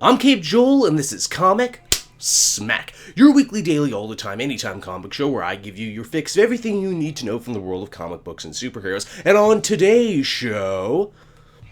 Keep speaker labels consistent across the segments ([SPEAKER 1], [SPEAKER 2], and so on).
[SPEAKER 1] I'm Cape Joel, and this is Comic Smack, your weekly, daily, all the time, anytime comic show where I give you your fix of everything you need to know from the world of comic books and superheroes. And on today's show,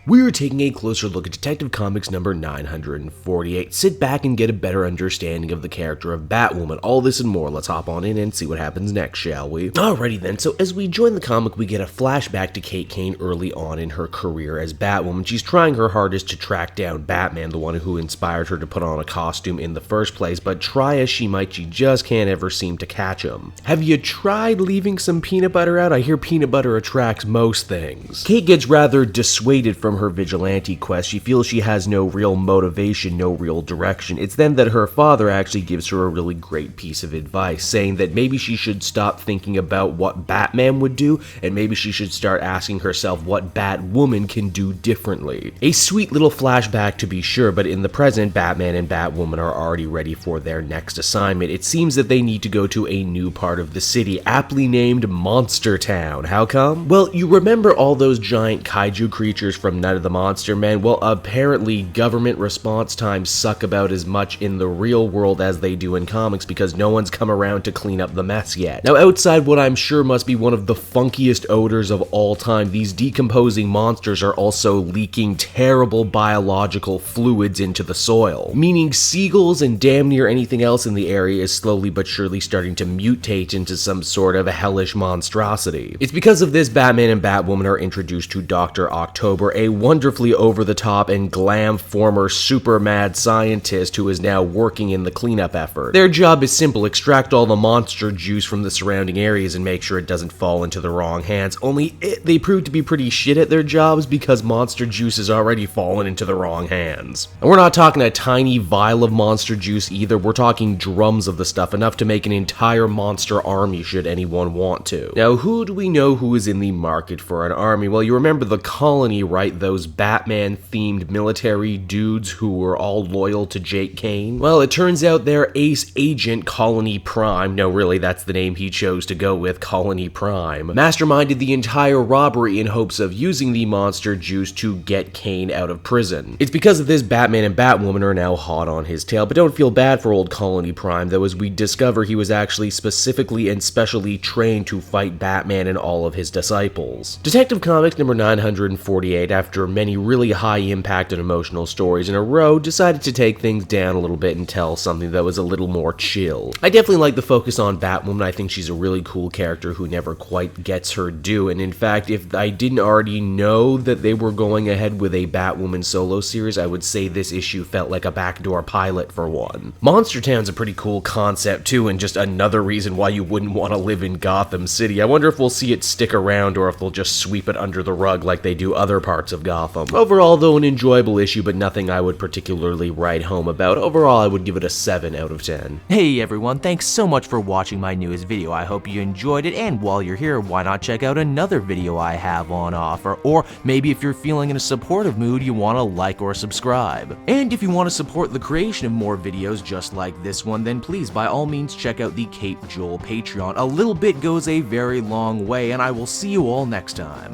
[SPEAKER 1] we're taking a closer look at Detective Comics number 948. Sit back and get a better understanding of the character of Batwoman. All this and more. Let's hop on in and see what happens next, shall we? Alrighty then, so as we join the comic, we get a flashback to Kate Kane early on in her career as Batwoman. She's trying her hardest to track down Batman, the one who inspired her to put on a costume in the first place, but try as she might, she just can't ever seem to catch him. Have you tried leaving some peanut butter out? I hear peanut butter attracts most things. Kate gets rather dissuaded from her vigilante quest. She feels she has no real motivation, no real direction. It's then that her father actually gives her a really great piece of advice, saying that maybe she should stop thinking about what Batman would do, and maybe she should start asking herself what Batwoman can do differently. A sweet little flashback to be sure, but in the present, Batman and Batwoman are already ready for their next assignment. It seems that they need to go to a new part of the city, aptly named Monstertown. How come? Well, you remember all those giant kaiju creatures from Night of the Monster Men? Well, apparently government response times suck about as much in the real world as they do in comics because no one's come around to clean up the mess yet. Now, outside what I'm sure must be one of the funkiest odors of all time, these decomposing monsters are also leaking terrible biological fluids into the soil, meaning seagulls and damn near anything else in the area is slowly but surely starting to mutate into some sort of a hellish monstrosity. It's because of this Batman and Batwoman are introduced to Dr. October, a wonderfully over-the-top and glam former super mad scientist who is now working in the cleanup effort. Their job is simple: extract all the monster juice from the surrounding areas and make sure it doesn't fall into the wrong hands, only they prove to be pretty shit at their jobs because monster juice has already fallen into the wrong hands. And we're not talking a tiny vial of monster juice either, we're talking drums of the stuff, enough to make an entire monster army should anyone want to. Now, who do we know who is in the market for an army? Well, you remember the Colony, right? Those Batman-themed military dudes who were all loyal to Jake Kane? Well, it turns out their ace agent, Colony Prime, no really, that's the name he chose to go with, Colony Prime, masterminded the entire robbery in hopes of using the monster juice to get Kane out of prison. It's because of this Batman and Batwoman are now hot on his tail, but don't feel bad for old Colony Prime, though, as we discover he was actually specifically and specially trained to fight Batman and all of his disciples. Detective Comics number 948, after many really high impact and emotional stories in a row, decided to take things down a little bit and tell something that was a little more chill. I definitely like the focus on Batwoman. I think she's a really cool character who never quite gets her due, and in fact, if I didn't already know that they were going ahead with a Batwoman solo series, I would say this issue felt like a backdoor pilot for one. Monstertown's a pretty cool concept too, and just another reason why you wouldn't want to live in Gotham City. I wonder if we'll see it stick around or if they'll just sweep it under the rug like they do other parts of Gotham. Overall, though, an enjoyable issue, but nothing I would particularly write home about. Overall, I would give it a 7 out of 10.
[SPEAKER 2] Hey everyone, thanks so much for watching my newest video. I hope you enjoyed it, and while you're here, why not check out another video I have on offer, or maybe if you're feeling in a supportive mood, you want to like or subscribe. And if you want to support the creation of more videos just like this one, then please by all means check out the Cape Joel Patreon. A little bit goes a very long way, and I will see you all next time.